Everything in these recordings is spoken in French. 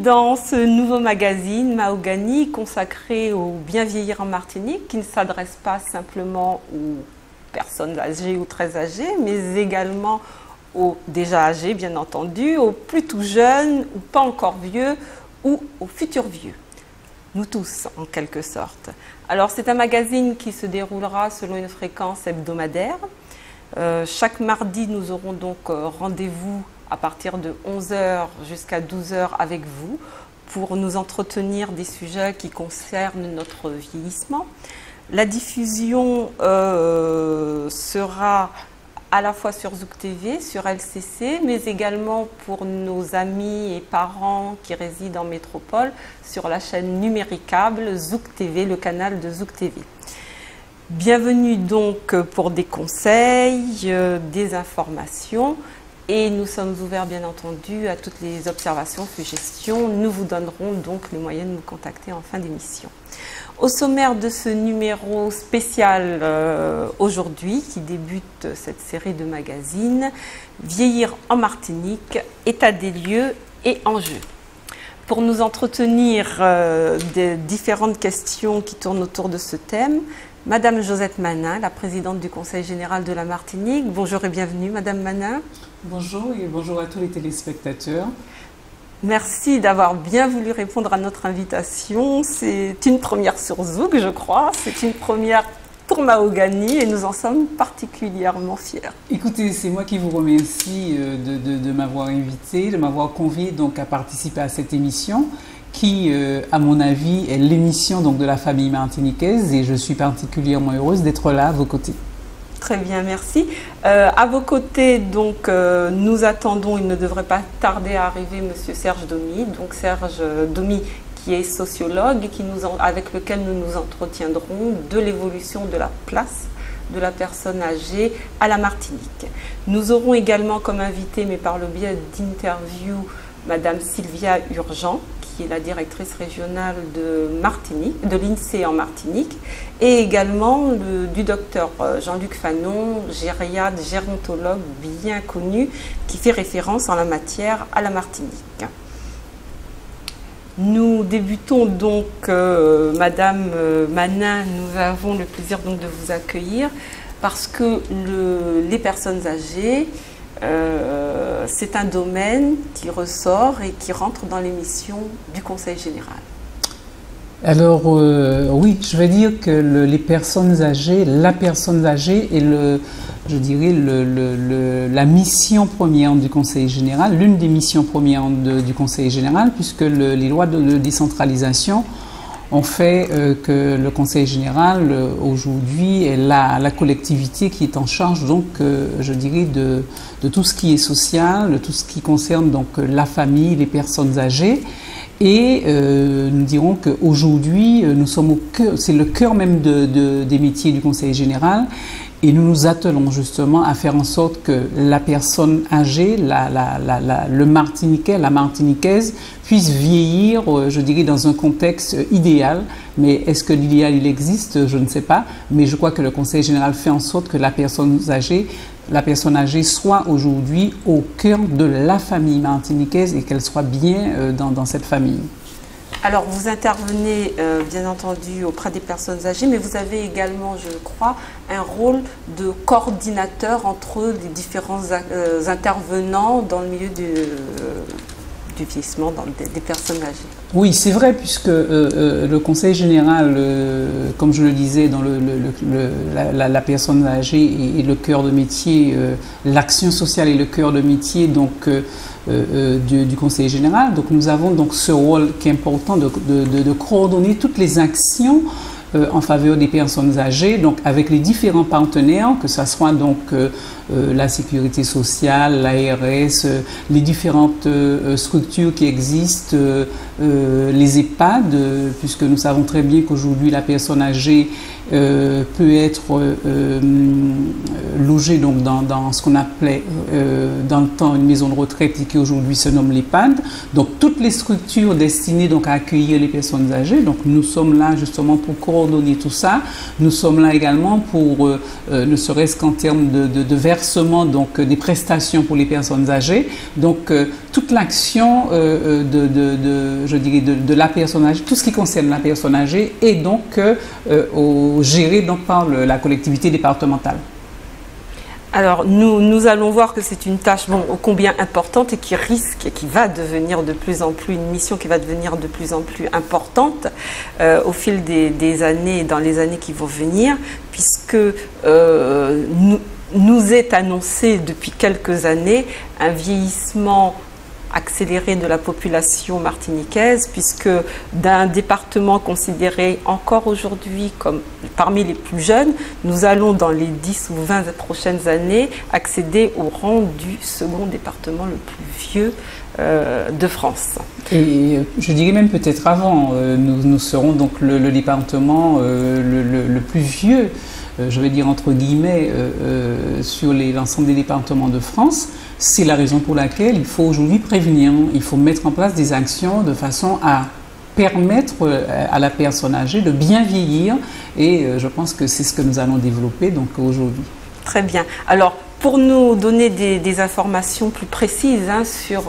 dans ce nouveau magazine Mahogany consacré au bien vieillir en Martinique, qui ne s'adresse pas simplement aux personnes âgées ou très âgées, mais également aux déjà âgés, bien entendu, aux plus tout jeunes ou pas encore vieux, ou aux futurs vieux. Nous tous, en quelque sorte. Alors, c'est un magazine qui se déroulera selon une fréquence hebdomadaire. Chaque mardi, nous aurons donc rendez-vous à partir de 11h jusqu'à 12h avec vous pour nous entretenir des sujets qui concernent notre vieillissement. La diffusion sera à la fois sur Zouk TV, sur LCC, mais également pour nos amis et parents qui résident en métropole sur la chaîne numéricable Zouk TV, le canal de Zouk TV. Bienvenue donc pour des conseils, des informations, et nous sommes ouverts bien entendu à toutes les observations, suggestions. Nous vous donnerons donc les moyens de nous contacter en fin d'émission. Au sommaire de ce numéro spécial aujourd'hui, qui débute cette série de magazines, Vieillir en Martinique, état des lieux et enjeux. Pour nous entretenir des différentes questions qui tournent autour de ce thème, Madame Josette Manin, la présidente du Conseil général de la Martinique. Bonjour et bienvenue, Madame Manin. Bonjour et bonjour à tous les téléspectateurs. Merci d'avoir bien voulu répondre à notre invitation. C'est une première sur Zouk, je crois. C'est une première pour Mahogany et nous en sommes particulièrement fiers. Écoutez, c'est moi qui vous remercie de m'avoir invité, de m'avoir convié donc à participer à cette émission qui, à mon avis, est l'émission donc de la famille martiniquaise, et je suis particulièrement heureuse d'être là à vos côtés. Très bien, merci. À vos côtés, donc, nous attendons, il ne devrait pas tarder à arriver, Monsieur Serge Domy. Donc Serge Domy, qui est sociologue et avec lequel nous nous entretiendrons de l'évolution de la place de la personne âgée à la Martinique. Nous aurons également comme invité, mais par le biais d'interview, Madame Sylvia Urgent, qui est la directrice régionale de Martinique, de l'INSEE en Martinique, et également du docteur Jean-Luc Fanon, gériade, gérontologue bien connu, qui fait référence en la matière à la Martinique. Nous débutons donc, Madame Manin, nous avons le plaisir donc de vous accueillir parce que les personnes âgées, c'est un domaine qui ressort et qui rentre dans l'émission du Conseil général. Alors oui, je vais dire que les personnes âgées, la personne âgée est je dirais la mission première du Conseil général, l'une des missions premières du Conseil général, puisque les lois de décentralisation ont fait que le Conseil général aujourd'hui est la collectivité qui est en charge donc je dirais de tout ce qui est social, de tout ce qui concerne donc la famille, les personnes âgées. Et nous dirons qu'aujourd'hui, nous sommes au cœur, c'est le cœur même des métiers du Conseil général, et nous nous attelons justement à faire en sorte que la personne âgée, le Martiniquais, la Martiniquaise, puisse vieillir, je dirais, dans un contexte idéal. Mais est-ce que l'idéal, il existe? Je ne sais pas. Mais je crois que le Conseil général fait en sorte que la personne âgée soit aujourd'hui au cœur de la famille martiniquaise et qu'elle soit bien dans cette famille. Alors, vous intervenez bien entendu auprès des personnes âgées, mais vous avez également, je crois, un rôle de coordinateur entre les différents intervenants dans le milieu du vieillissement des personnes âgées. Oui, c'est vrai, puisque le Conseil général, comme je le disais, dans la personne âgée est le cœur de métier, l'action sociale est le cœur de métier donc, du Conseil général. Donc nous avons donc ce rôle qui est important de coordonner toutes les actions en faveur des personnes âgées, donc avec les différents partenaires, que ce soit donc la sécurité sociale, l'ARS, les différentes structures qui existent, les EHPAD, puisque nous savons très bien qu'aujourd'hui la personne âgée peut être logée donc dans ce qu'on appelait dans le temps une maison de retraite et qui aujourd'hui se nomme l'EHPAD. Donc toutes les structures destinées donc à accueillir les personnes âgées. Donc nous sommes là justement pour coordonner coordonner tout ça. Nous sommes là également pour, ne serait-ce qu'en termes de versement donc, des prestations pour les personnes âgées. Donc, toute l'action je dirais de la personne âgée, tout ce qui concerne la personne âgée est donc géré donc, par la collectivité départementale. Alors, nous allons voir que c'est une tâche ô combien importante et qui risque et qui va devenir de plus en plus, une mission qui va devenir de plus en plus importante au fil des années et dans les années qui vont venir, puisque nous est annoncé depuis quelques années un vieillissement accéléré de la population martiniquaise, puisque d'un département considéré encore aujourd'hui comme parmi les plus jeunes, nous allons dans les 10 ou 20 prochaines années accéder au rang du second département le plus vieux de France. Et je dirais même peut-être avant, nous serons donc le département le plus vieux, je vais dire entre guillemets, sur l'ensemble des départements de France. C'est la raison pour laquelle il faut aujourd'hui prévenir, il faut mettre en place des actions de façon à permettre à la personne âgée de bien vieillir et je pense que c'est ce que nous allons développer donc aujourd'hui. Très bien. Alors, pour nous donner des informations plus précises sur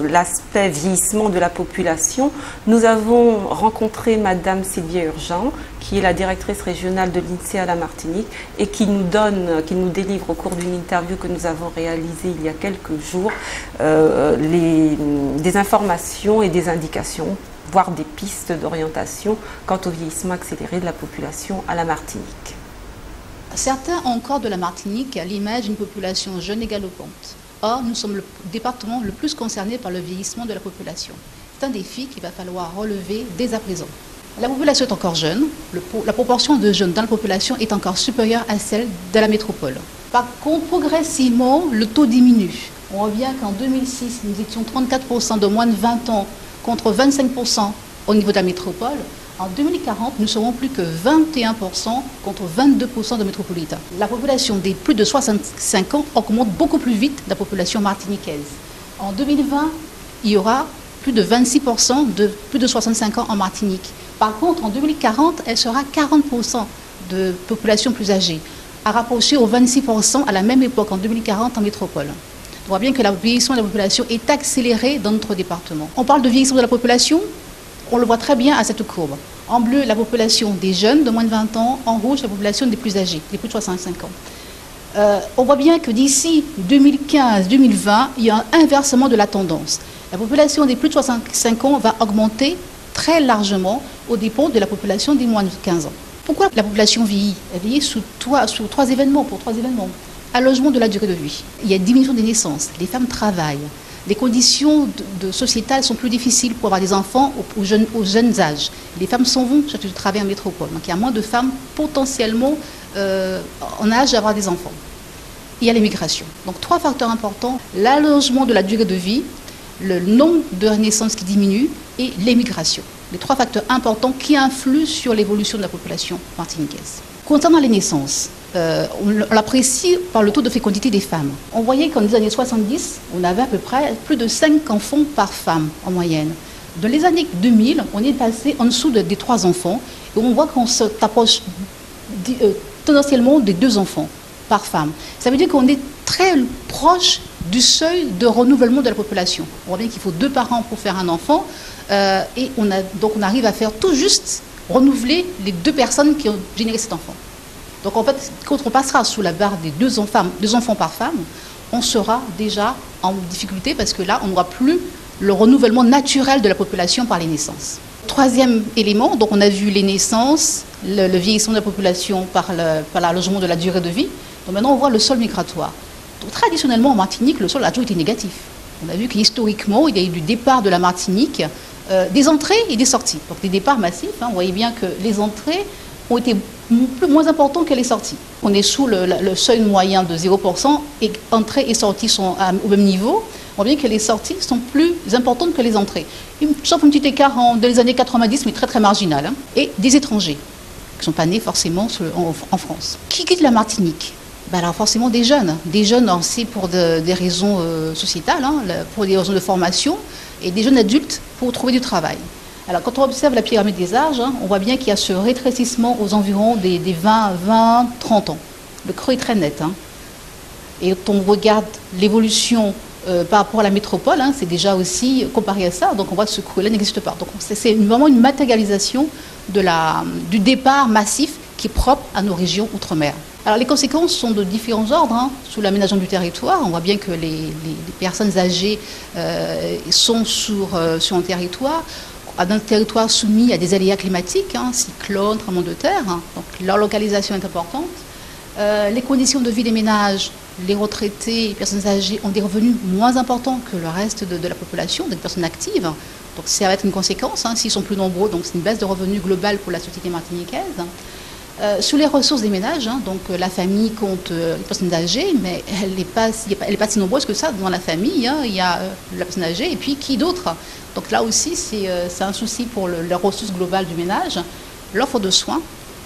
l'aspect vieillissement de la population, nous avons rencontré Madame Sylvia Urgent, qui est la directrice régionale de l'INSEE à la Martinique et qui nous délivre au cours d'une interview que nous avons réalisée il y a quelques jours des informations et des indications, voire des pistes d'orientation quant au vieillissement accéléré de la population à la Martinique. Certains ont encore de la Martinique à l'image d'une population jeune et galopante. Or, nous sommes le département le plus concerné par le vieillissement de la population. C'est un défi qu'il va falloir relever dès à présent. La population est encore jeune, la proportion de jeunes dans la population est encore supérieure à celle de la métropole. Par contre, progressivement, le taux diminue. On revient qu'en 2006, nous étions 34% de moins de 20 ans contre 25% au niveau de la métropole. En 2040, nous serons plus que 21% contre 22% de métropolitains. La population des plus de 65 ans augmente beaucoup plus vite que la population martiniquaise. En 2020, il y aura plus de 26% de plus de 65 ans en Martinique. Par contre, en 2040, elle sera 40% de population plus âgée, à rapprocher aux 26% à la même époque, en 2040, en métropole. On voit bien que le vieillissement de la population est accéléré dans notre département. On parle de vieillissement de la population, on le voit très bien à cette courbe. En bleu, la population des jeunes de moins de 20 ans. En rouge, la population des plus âgés, des plus de 65 ans. On voit bien que d'ici 2015-2020, il y a un inversement de la tendance. La population des plus de 65 ans va augmenter très largement aux dépens de la population des moins de 15 ans. Pourquoi la population vieillit? Elle vieillit pour trois événements. Allongement de la durée de vie. Il y a diminution des naissances. Les femmes travaillent. Les conditions sociétales sont plus difficiles pour avoir des enfants aux jeunes âges. Les femmes s'en vont chercher du travail en métropole. Donc il y a moins de femmes potentiellement en âge d'avoir des enfants. Il y a l'immigration. Donc 3 facteurs importants: l'allongement de la durée de vie, le nombre de naissances qui diminue et l'émigration. Les 3 facteurs importants qui influent sur l'évolution de la population martiniquaise. Concernant les naissances, on l'apprécie par le taux de fécondité des femmes. On voyait qu'en les années 70, on avait à peu près plus de 5 enfants par femme en moyenne. Dans les années 2000, on est passé en dessous des 3 enfants et on voit qu'on s'approche tendanciellement des 2 enfants par femme. Ça veut dire qu'on est très proche du seuil de renouvellement de la population. On voit bien qu'il faut 2 parents pour faire un enfant et donc on arrive à faire tout juste renouveler les 2 personnes qui ont généré cet enfant. Donc en fait, quand on passera sous la barre des 2 enfants par femme, on sera déjà en difficulté parce que là, on n'aura plus le renouvellement naturel de la population par les naissances. 3e élément, donc on a vu les naissances, le vieillissement de la population par l'allongement de la durée de vie. Donc maintenant, on voit le sol migratoire. Donc, traditionnellement, en Martinique, le sol a toujours été négatif. On a vu qu'historiquement, il y a eu du départ de la Martinique, des entrées et des sorties. Donc des départs massifs, hein, vous voyez bien que les entrées ont été moins importantes que les sorties. On est sous le seuil moyen de 0% et entrées et sorties sont au même niveau. On voit bien que les sorties sont plus importantes que les entrées. Sauf un petit écart dans les années 90, mais très très marginal. Hein. Et des étrangers, qui ne sont pas nés forcément en France. Qui quitte la Martinique? Alors forcément des jeunes aussi pour des raisons sociétales, hein, pour des raisons de formation, et des jeunes adultes pour trouver du travail. Alors, quand on observe la pyramide des âges, hein, on voit bien qu'il y a ce rétrécissement aux environs des 20-30 ans. Le creux est très net. Hein. Et quand on regarde l'évolution par rapport à la métropole, hein, c'est déjà aussi comparé à ça. Donc, on voit que ce creux-là n'existe pas. Donc, c'est vraiment une matérialisation du départ massif qui est propre à nos régions outre-mer. Alors, les conséquences sont de différents ordres. Hein. Sous l'aménagement du territoire, on voit bien que les personnes âgées sont sur un territoire, d'un territoire soumis à des aléas climatiques, hein, cyclones, tremblements de terre. Hein. Donc, leur localisation est importante. Les conditions de vie des ménages, les retraités, les personnes âgées ont des revenus moins importants que le reste de la population, des personnes actives. Donc, ça va être une conséquence. Hein. S'ils sont plus nombreux, donc c'est une baisse de revenus globale pour la société martiniquaise. Sur les ressources des ménages, hein, donc la famille compte les personnes âgées, mais elle n'est pas si nombreuse que ça dans la famille. Hein, il y a la personne âgée et puis qui d'autre? Donc là aussi, c'est un souci pour les ressources globales du ménage, l'offre de soins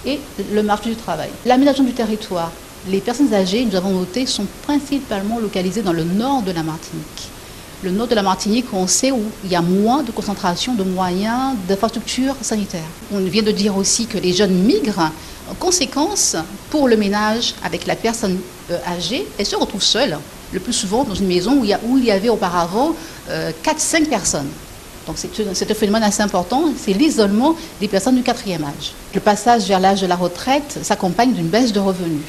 et le marché du travail. L'aménagement du territoire. Les personnes âgées, nous avons noté, sont principalement localisées dans le nord de la Martinique. Le nord de la Martinique, on sait où il y a moins de concentration de moyens d'infrastructures sanitaires. On vient de dire aussi que les jeunes migrent. En conséquence, pour le ménage avec la personne âgée, elle se retrouve seule, le plus souvent dans une maison où il y avait auparavant 4-5 personnes. Donc c'est un phénomène assez important, c'est l'isolement des personnes du 4e âge. Le passage vers l'âge de la retraite s'accompagne d'une baisse de revenus.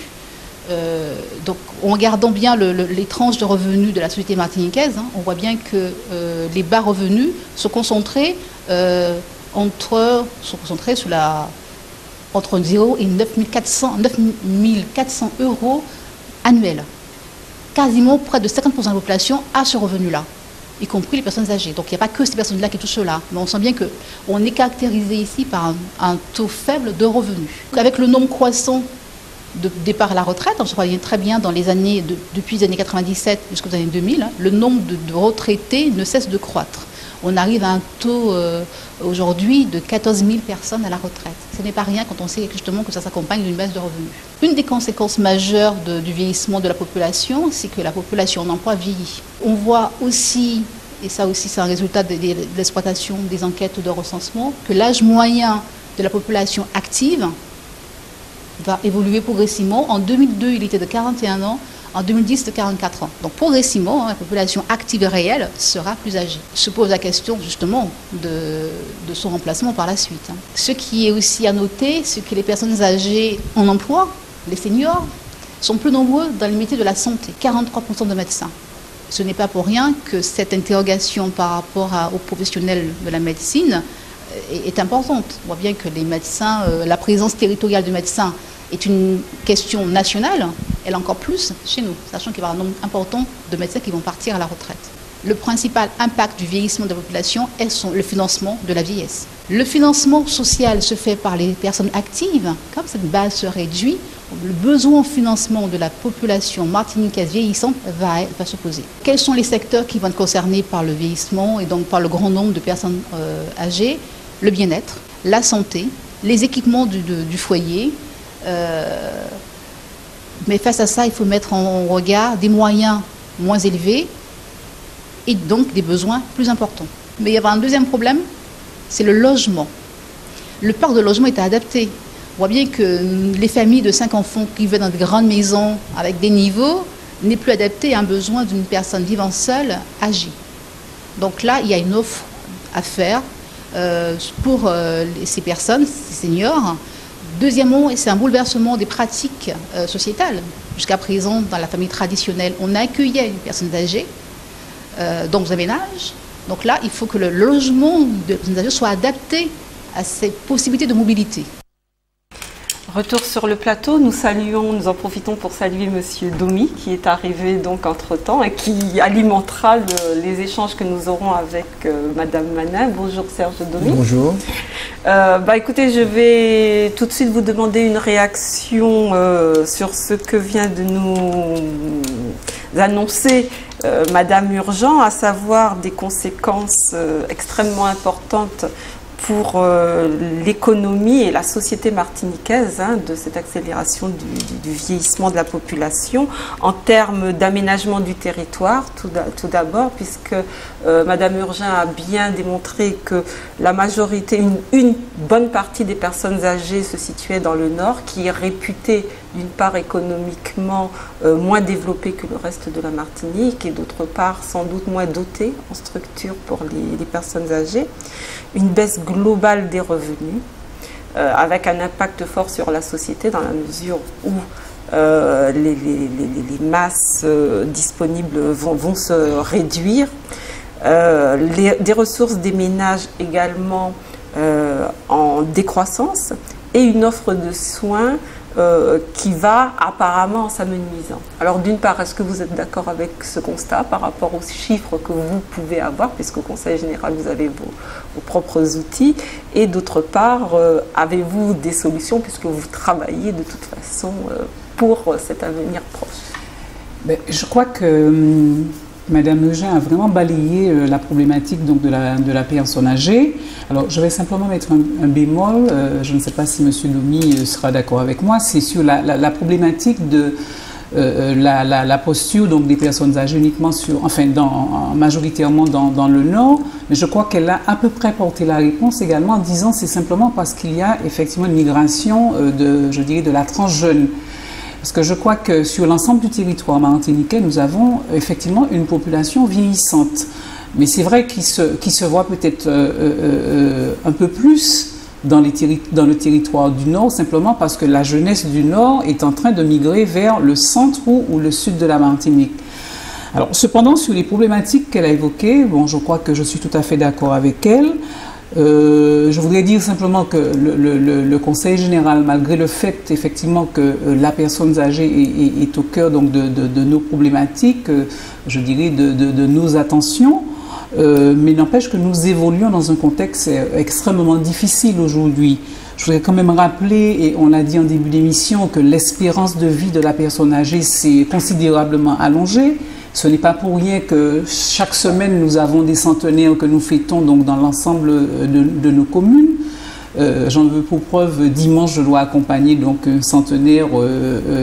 Donc en regardant bien les tranches de revenus de la société martiniquaise, hein, on voit bien que les bas revenus sont concentrés entre 0 et 9 400 euros annuels. Quasiment près de 50% de la population a ce revenu-là, y compris les personnes âgées. Donc il n'y a pas que ces personnes-là qui touchent cela. Mais on sent bien qu'on est caractérisé ici par un taux faible de revenus. Avec le nombre croissant de départ à la retraite, on se voit très bien dans les années, depuis les années 97 jusqu'aux années 2000, hein, le nombre de retraités ne cesse de croître. On arrive à un taux aujourd'hui de 14 000 personnes à la retraite. Ce n'est pas rien quand on sait justement que ça s'accompagne d'une baisse de revenus. Une des conséquences majeures du vieillissement de la population, c'est que la population en emploi vieillit. On voit aussi, et ça aussi c'est un résultat de l'exploitation des enquêtes de recensement, que l'âge moyen de la population active va évoluer progressivement. En 2002, il était de 41 ans. En 2010, de 44 ans. Donc progressivement, hein, la population active et réelle sera plus âgée. Se pose la question justement de son remplacement par la suite. Hein. Ce qui est aussi à noter, c'est que les personnes âgées en emploi, les seniors, sont plus nombreux dans les métiers de la santé, 43% de médecins. Ce n'est pas pour rien que cette interrogation par rapport aux professionnels de la médecine est importante. On voit bien que les médecins, la présence territoriale du médecin est une question nationale, elle encore plus chez nous, sachant qu'il va y avoir un nombre important de médecins qui vont partir à la retraite. Le principal impact du vieillissement de la population est le financement de la vieillesse. Le financement social se fait par les personnes actives. Comme cette base se réduit, le besoin en financement de la population martiniquaise vieillissante va se poser. Quels sont les secteurs qui vont être concernés par le vieillissement et donc par le grand nombre de personnes âgées? Le bien-être, la santé, les équipements du foyer. Mais face à ça, il faut mettre en regard des moyens moins élevés et donc des besoins plus importants. Mais il y a un deuxième problème, c'est le logement. Le parc de logement est adapté. On voit bien que les familles de 5 enfants qui vivent dans de grandes maisons avec des niveaux n'est plus adapté à un besoin d'une personne vivant seule, âgée. Donc là, il y a une offre à faire pour ces personnes, ces seniors. Deuxièmement, c'est un bouleversement des pratiques sociétales. Jusqu'à présent, dans la famille traditionnelle, on accueillait une personne âgée dans un ménage. Donc là, il faut que le logement de personnes âgées soit adapté à ces possibilités de mobilité. Retour sur le plateau, nous en profitons pour saluer Monsieur Domi qui est arrivé donc entre-temps et qui alimentera les échanges que nous aurons avec Madame Manin. Bonjour Serge Domi. Bonjour. Écoutez, je vais tout de suite vous demander une réaction sur ce que vient de nous annoncer Madame Urgent, à savoir des conséquences extrêmement importantes pour l'économie et la société martiniquaise de cette accélération du vieillissement de la population en termes d'aménagement du territoire, tout d'abord, puisque Madame Urgin a bien démontré que la majorité, une bonne partie des personnes âgées se situait dans le nord, qui est réputé d'une part économiquement moins développé que le reste de la Martinique et d'autre part sans doute moins doté en structure pour les personnes âgées. Une baisse globale des revenus avec un impact fort sur la société dans la mesure où les masses disponibles vont se réduire. Des ressources des ménages également en décroissance et une offre de soins qui va apparemment s'amenuisant. Alors d'une part, est-ce que vous êtes d'accord avec ce constat par rapport aux chiffres que vous pouvez avoir, puisqu'au Conseil général vous avez vos propres outils, et d'autre part, avez-vous des solutions puisque vous travaillez de toute façon pour cet avenir proche? Je crois que Madame Eugène a vraiment balayé la problématique donc, de la personne âgée. Alors, je vais simplement mettre un bémol. Je ne sais pas si M. Doumi sera d'accord avec moi. C'est sur la problématique de la posture donc, des personnes âgées uniquement majoritairement dans le Nord. Mais je crois qu'elle a à peu près porté la réponse également en disant c'est simplement parce qu'il y a effectivement une migration de la tranche jeune. Parce que je crois que sur l'ensemble du territoire martiniquais, nous avons effectivement une population vieillissante. Mais c'est vrai qu'il se voit peut-être un peu plus dans le territoire du Nord, simplement parce que la jeunesse du Nord est en train de migrer vers le centre ou le sud de la Martinique. Alors, cependant, sur les problématiques qu'elle a évoquées, je crois que je suis tout à fait d'accord avec elle. Je voudrais dire simplement que le Conseil général, malgré le fait effectivement que la personne âgée est au cœur donc, de nos problématiques, je dirais de nos attentions, mais n'empêche que nous évoluons dans un contexte extrêmement difficile aujourd'hui. Je voudrais quand même rappeler, et on l'a dit en début d'émission, que l'espérance de vie de la personne âgée s'est considérablement allongée. Ce n'est pas pour rien que chaque semaine, nous avons des centenaires que nous fêtons donc, dans l'ensemble de nos communes. J'en veux pour preuve, dimanche, je dois accompagner donc, un centenaire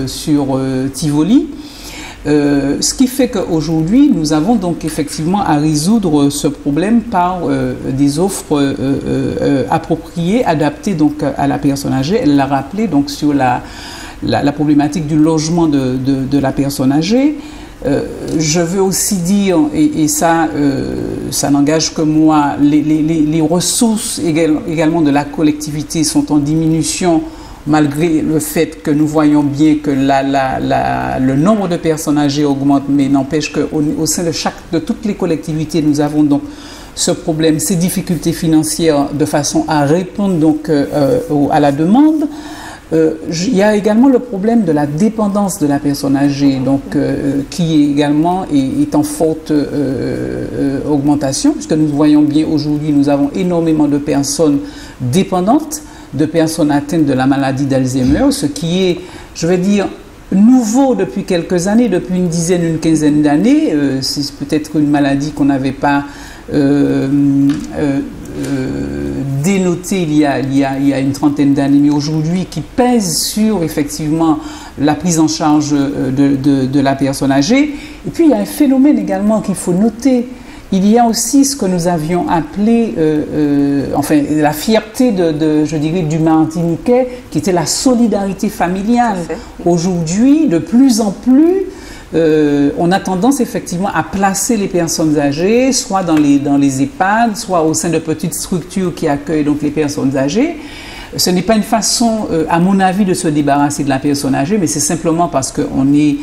sur Tivoli. Ce qui fait qu'aujourd'hui, nous avons donc effectivement à résoudre ce problème par des offres appropriées, adaptées donc, à la personne âgée. Elle l'a rappelé donc, sur la problématique du logement de la personne âgée. Je veux aussi dire, et ça n'engage que moi, les ressources également de la collectivité sont en diminution malgré le fait que nous voyons bien que le nombre de personnes âgées augmente, mais n'empêche qu'au sein de toutes les collectivités, nous avons donc ce problème, ces difficultés financières de façon à répondre donc, à la demande. Il y a également le problème de la dépendance de la personne âgée, donc, qui également est en forte augmentation, puisque nous voyons bien aujourd'hui, nous avons énormément de personnes dépendantes, de personnes atteintes de la maladie d'Alzheimer, ce qui est, je vais dire, nouveau depuis quelques années, depuis une dizaine, une quinzaine d'années. C'est peut-être une maladie qu'on n'avait pas dénotée il y a une trentaine d'années, mais aujourd'hui qui pèse sur effectivement la prise en charge de la personne âgée. Et puis il y a un phénomène également qu'il faut noter. Il y a aussi ce que nous avions appelé, la fierté je dirais, du Martiniquais, qui était la solidarité familiale. Aujourd'hui, de plus en plus, on a tendance effectivement à placer les personnes âgées, soit dans les EHPAD, soit au sein de petites structures qui accueillent donc les personnes âgées. Ce n'est pas une façon, à mon avis, de se débarrasser de la personne âgée, mais c'est simplement parce qu'on est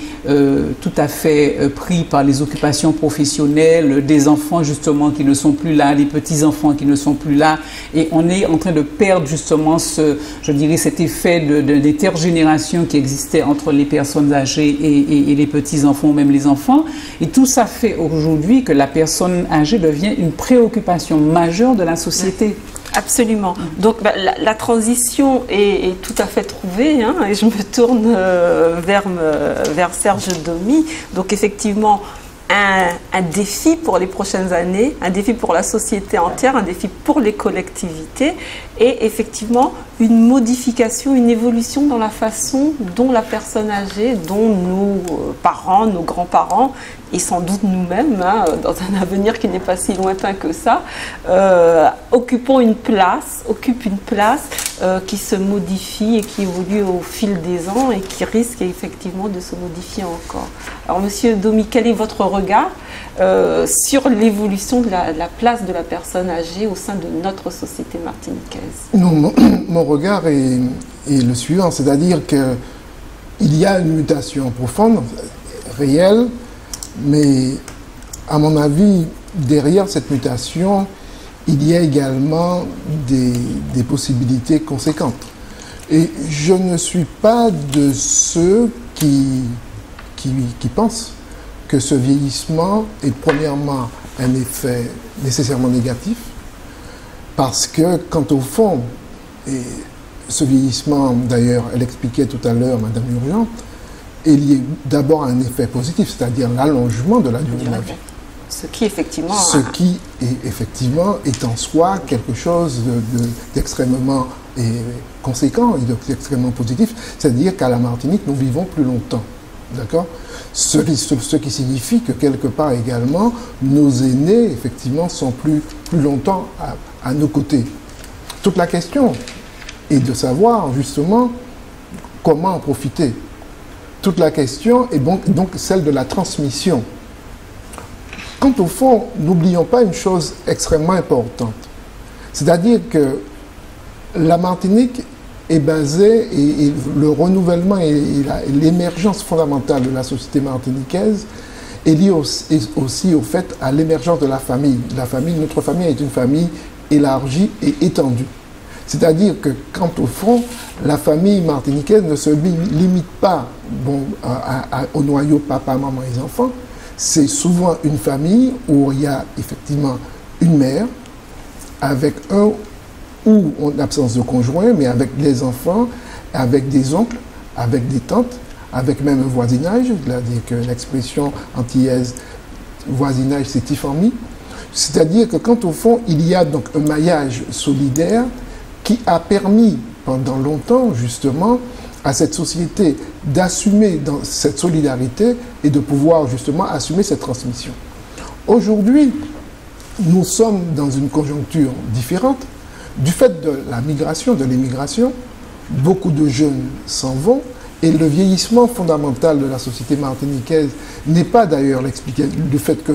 tout à fait pris par les occupations professionnelles, des enfants justement qui ne sont plus là, des petits-enfants qui ne sont plus là, et on est en train de perdre justement cet effet d'intergénération qui existait entre les personnes âgées et les petits-enfants ou même les enfants. Et tout ça fait aujourd'hui que la personne âgée devient une préoccupation majeure de la société. Absolument. Donc la transition est tout à fait trouvée, et je me tourne vers Serge Domi. Donc effectivement, un défi pour les prochaines années, un défi pour la société entière, un défi pour les collectivités et effectivement une modification, une évolution dans la façon dont la personne âgée, dont nos parents, nos grands-parents et sans doute nous-mêmes, hein, dans un avenir qui n'est pas si lointain que ça, occupent une place qui se modifie et qui évolue au fil des ans et qui risque effectivement de se modifier encore. Alors Monsieur Domi, quel est votre regard sur l'évolution de la place de la personne âgée au sein de notre société martiniquaise? Non, mon regard est le suivant, c'est-à-dire qu'il y a une mutation profonde, réelle, mais à mon avis, derrière cette mutation, il y a également des possibilités conséquentes. Et je ne suis pas de ceux qui pensent que ce vieillissement est premièrement un effet nécessairement négatif, parce que quant au fond, et ce vieillissement, d'ailleurs, elle expliquait tout à l'heure, Madame Urgent, est lié d'abord à un effet positif, c'est-à-dire l'allongement de la durée de la vie. Ce qui effectivement... est en soi quelque chose d'extrêmement conséquent et d'extrêmement positif, c'est-à-dire qu'à la Martinique, nous vivons plus longtemps. D'accord ? Ce qui signifie que quelque part également, nos aînés, effectivement, sont plus longtemps à nos côtés. Toute la question est de savoir, justement, comment en profiter. Toute la question est donc celle de la transmission. Quant au fond, n'oublions pas une chose extrêmement importante. C'est-à-dire que la Martinique est basée, et le renouvellement et l'émergence fondamentale de la société martiniquaise est liée aussi au fait à l'émergence de la famille. Notre famille est une famille élargie et étendue. C'est-à-dire que, quant au fond, la famille martiniquaise ne se limite pas au noyau papa, maman et enfants. C'est souvent une famille où il y a effectivement une mère, avec un ou en absence de conjoint, mais avec des enfants, avec des oncles, avec des tantes, avec même un voisinage, c'est-à-dire que l'expression antillaise voisinage, c'est famille. C'est-à-dire que, quant au fond, il y a donc un maillage solidaire qui a permis pendant longtemps, justement, à cette société d'assumer cette solidarité et de pouvoir, justement, assumer cette transmission. Aujourd'hui, nous sommes dans une conjoncture différente. Du fait de la migration, de l'immigration, beaucoup de jeunes s'en vont et le vieillissement fondamental de la société martiniquaise n'est pas d'ailleurs l'explication du fait que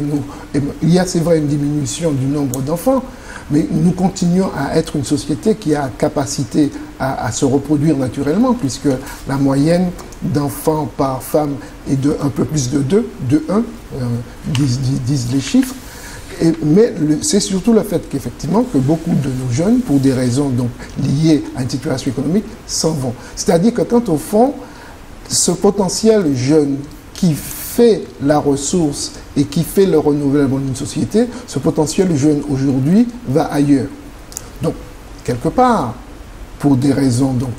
il y a, c'est vrai, une diminution du nombre d'enfants, mais nous continuons à être une société qui a capacité à se reproduire naturellement, puisque la moyenne d'enfants par femme est de un peu plus de 1, disent les chiffres. Mais c'est surtout le fait qu'effectivement que beaucoup de nos jeunes, pour des raisons donc liées à une situation économique, s'en vont. C'est-à-dire que quant au fond, ce potentiel jeune qui fait la ressource et qui fait le renouvellement d'une société, ce potentiel jeune aujourd'hui va ailleurs. Donc, quelque part, pour des raisons donc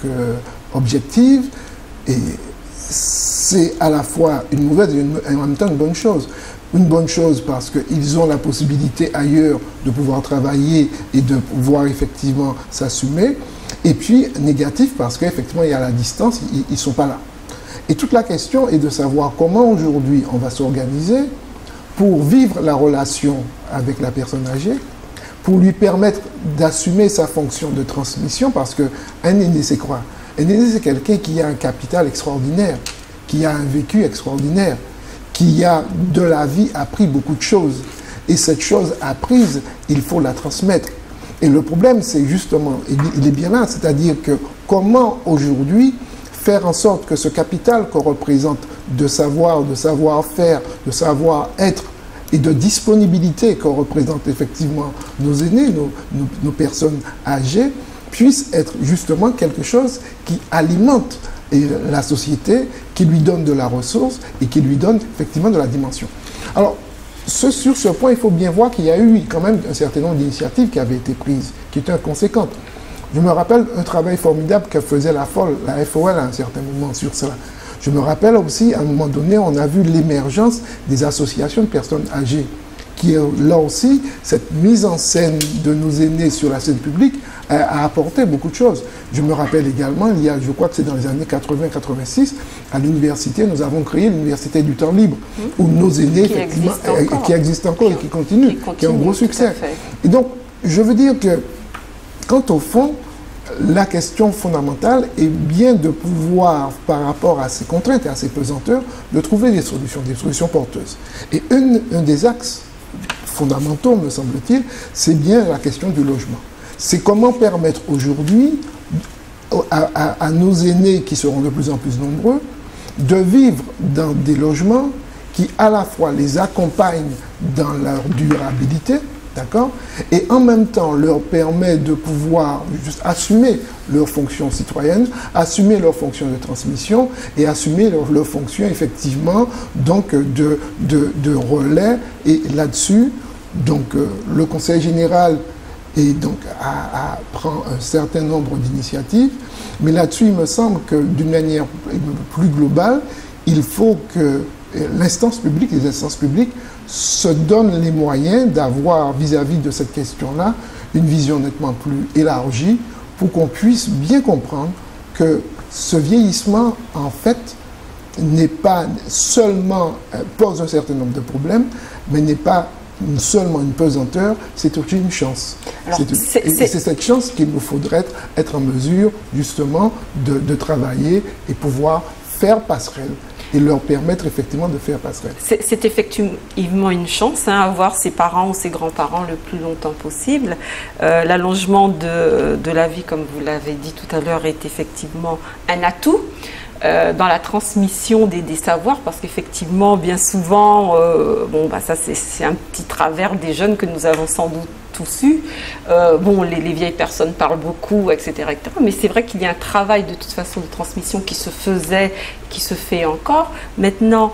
objectives, et c'est à la fois une mauvaise et en même temps une bonne chose. Une bonne chose parce qu'ils ont la possibilité ailleurs de pouvoir travailler et de pouvoir effectivement s'assumer. Et puis négatif parce qu'effectivement il y a la distance, ils ne sont pas là. Et toute la question est de savoir comment aujourd'hui on va s'organiser pour vivre la relation avec la personne âgée, pour lui permettre d'assumer sa fonction de transmission, parce qu'un aîné, c'est quoi? Un aîné, c'est quelqu'un qui a un capital extraordinaire, qui a un vécu extraordinaire, qui a de la vie appris beaucoup de choses. Et cette chose apprise, il faut la transmettre. Et le problème, c'est justement, il est bien là, c'est-à-dire que comment aujourd'hui faire en sorte que ce capital qu'on représente de savoir, de savoir-faire, de savoir-être et de disponibilité qu'on représente effectivement nos aînés, nos personnes âgées, puisse être justement quelque chose qui alimente la société, qui lui donne de la ressource et qui lui donne effectivement de la dimension. Alors, sur ce point, il faut bien voir qu'il y a eu quand même un certain nombre d'initiatives qui avaient été prises, qui étaient conséquentes. Je me rappelle un travail formidable que faisait la FOL à un certain moment sur cela. Je me rappelle aussi, à un moment donné, on a vu l'émergence des associations de personnes âgées, qui, là aussi, cette mise en scène de nos aînés sur la scène publique a apporté beaucoup de choses. Je me rappelle également, il y a, je crois que c'est dans les années 80-86, à l'université, nous avons créé l'université du temps libre, où nos aînés, effectivement, qui existent encore et qui continuent, qui ont un gros succès. Et donc, je veux dire que, quant au fond, la question fondamentale est bien de pouvoir, par rapport à ces contraintes et à ces pesanteurs, de trouver des solutions porteuses. Et un des axes fondamentaux, me semble-t-il, c'est bien la question du logement. C'est comment permettre aujourd'hui à nos aînés, qui seront de plus en plus nombreux, de vivre dans des logements qui, à la fois, les accompagnent dans leur durabilité, d'accord, et en même temps leur permet de pouvoir juste assumer leurs fonctions citoyennes, assumer leurs fonctions de transmission et assumer leurs fonctions effectivement donc de relais. Et là-dessus, donc le Conseil général prend un certain nombre d'initiatives, mais là-dessus il me semble que d'une manière plus globale, il faut que l'instance publique, les instances publiques se donnent les moyens d'avoir vis-à-vis de cette question-là une vision nettement plus élargie pour qu'on puisse bien comprendre que ce vieillissement, en fait, n'est pas seulement, pose un certain nombre de problèmes, mais n'est pas seulement une pesanteur, c'est aussi une chance. C'est cette chance qu'il nous faudrait être en mesure, justement, de travailler et pouvoir faire passerelle et leur permettre effectivement de faire passerelle. C'est effectivement une chance, hein, avoir ses parents ou ses grands-parents le plus longtemps possible. L'allongement de la vie, comme vous l'avez dit tout à l'heure, est effectivement un atout dans la transmission des savoirs, parce qu'effectivement, bien souvent, ça c'est un petit travers des jeunes que nous avons sans doute tous eu. Les vieilles personnes parlent beaucoup, etc. Mais c'est vrai qu'il y a un travail de toute façon de transmission qui se faisait, qui se fait encore. Maintenant,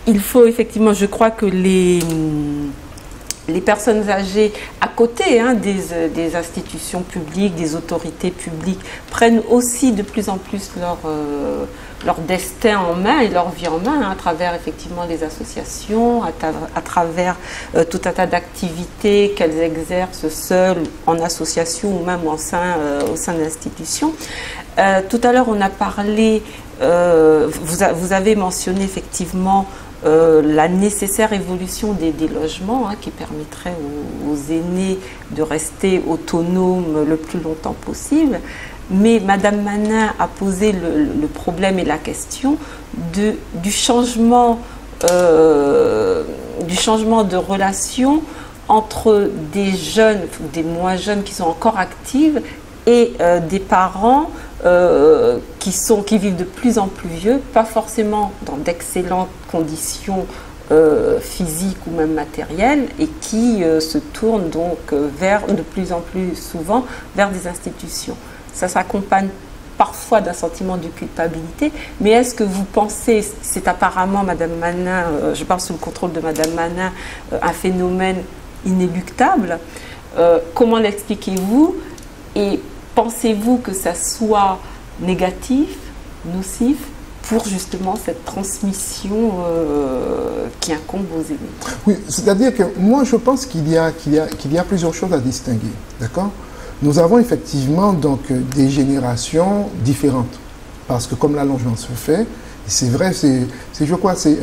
il faut effectivement, je crois que les personnes âgées, à côté des institutions publiques, des autorités publiques, prennent aussi de plus en plus leur destin en main et leur vie en main, à travers effectivement les associations, à travers tout un tas d'activités qu'elles exercent seules, en association ou même au sein d'institutions. Tout à l'heure, on a parlé, vous avez mentionné effectivement la nécessaire évolution des logements qui permettrait aux aînés de rester autonomes le plus longtemps possible. Mais Madame Manin a posé le problème et la question du changement de relation entre des jeunes ou des moins jeunes qui sont encore actifs et des parents qui vivent de plus en plus vieux, pas forcément dans d'excellentes conditions physiques ou même matérielles, et qui se tournent donc de plus en plus souvent vers des institutions. Ça s'accompagne parfois d'un sentiment de culpabilité, mais est-ce que vous pensez, c'est apparemment, Madame Manin, je parle sous le contrôle de Madame Manin, un phénomène inéluctable, comment l'expliquez-vous, et pensez-vous que ça soit négatif, nocif, pour justement cette transmission qui incombe aux aînés? Oui, c'est-à-dire que moi je pense qu'il y a plusieurs choses à distinguer, d'accord? Nous avons effectivement donc des générations différentes, parce que comme l'allongement se fait, c'est vrai, je crois que c'est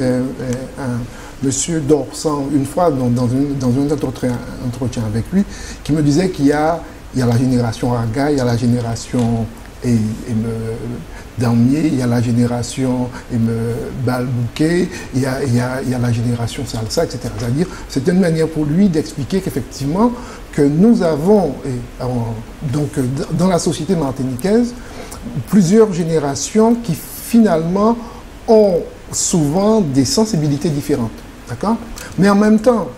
Monsieur Dorsan, une fois dans un entretien avec lui, qui me disait qu'il y a la génération Raga, il y a la génération Damier, il y a la génération Balbouquet, il y a la génération Salsa, etc. C'est-à-dire, c'est une manière pour lui d'expliquer qu'effectivement, que nous avons, donc dans la société martiniquaise, plusieurs générations qui finalement ont souvent des sensibilités différentes, d'accord? Mais en même temps,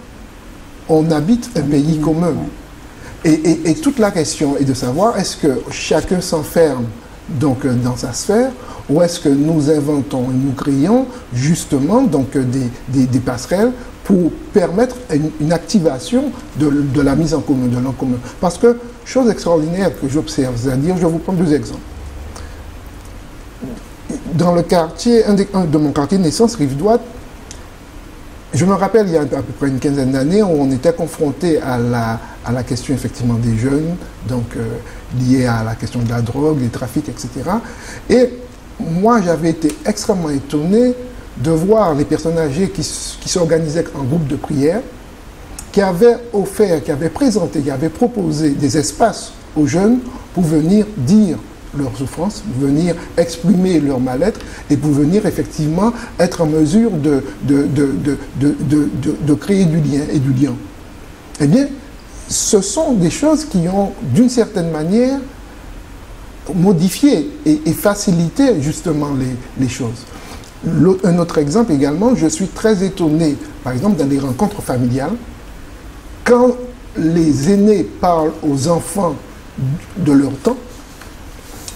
on habite un pays commun. Et toute la question est de savoir, est-ce que chacun s'enferme donc dans sa sphère, ou est-ce que nous inventons et nous créons justement donc des passerelles pour permettre une activation de la mise en commun, de l'en commun. Parce que, chose extraordinaire que j'observe, c'est-à-dire, je vais vous prendre deux exemples. dans le quartier, un de mon quartier de naissance, Rive-Droite, je me rappelle, il y a à peu près une quinzaine d'années, où on était confronté à la question effectivement des jeunes, donc liée à la question de la drogue, des trafics, etc. Et moi, j'avais été extrêmement étonné de voir les personnes âgées qui s'organisaient en groupe de prière, qui avaient offert, qui avaient présenté, qui avaient proposé des espaces aux jeunes pour venir dire leurs souffrances, venir exprimer leur mal-être et pour venir effectivement être en mesure de créer du lien et du lien. Eh bien, ce sont des choses qui ont d'une certaine manière modifié et facilité justement les choses. Un autre exemple également, je suis très étonné, par exemple dans les rencontres familiales, quand les aînés parlent aux enfants de leur temps,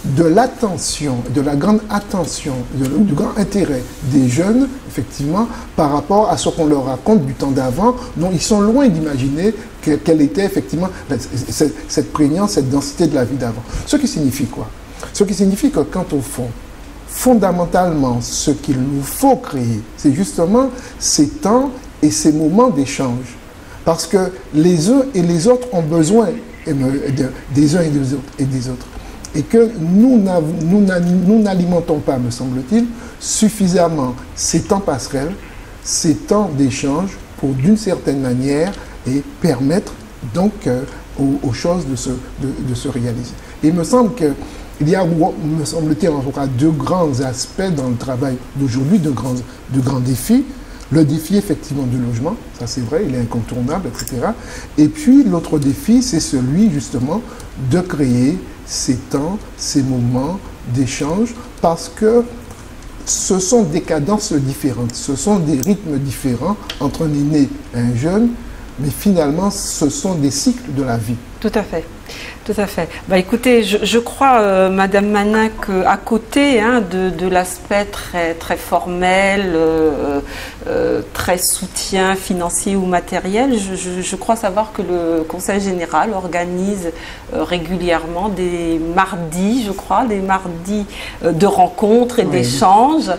de l'attention, de la grande attention, du grand intérêt des jeunes, effectivement, par rapport à ce qu'on leur raconte du temps d'avant, dont ils sont loin d'imaginer quelle était effectivement cette prégnance, cette densité de la vie d'avant. Ce qui signifie quoi? Ce qui signifie que quand au fond, fondamentalement, ce qu'il nous faut créer, c'est justement ces temps et ces moments d'échange. Parce que les uns et les autres ont besoin des uns et des autres. Et que nous n'alimentons pas, me semble-t-il, suffisamment ces temps passerelles, ces temps d'échange pour, d'une certaine manière, et permettre donc aux choses de se réaliser. Et il me semble qu'il y a, me semble-t-il, en tout cas, deux grands aspects dans le travail d'aujourd'hui, de grands défis. Le défi, effectivement, du logement, ça c'est vrai, il est incontournable, etc. Et puis, l'autre défi, c'est celui, justement, de créer ces temps, ces moments d'échange, parce que ce sont des cadences différentes, ce sont des rythmes différents entre un aîné et un jeune, mais finalement, ce sont des cycles de la vie. Tout à fait. Tout à fait. Bah, écoutez, je crois, Madame Manin, qu'à côté de l'aspect très formel, très soutien financier ou matériel, je crois savoir que le Conseil général organise régulièrement des mardis, je crois, des mardis de rencontres et d'échanges.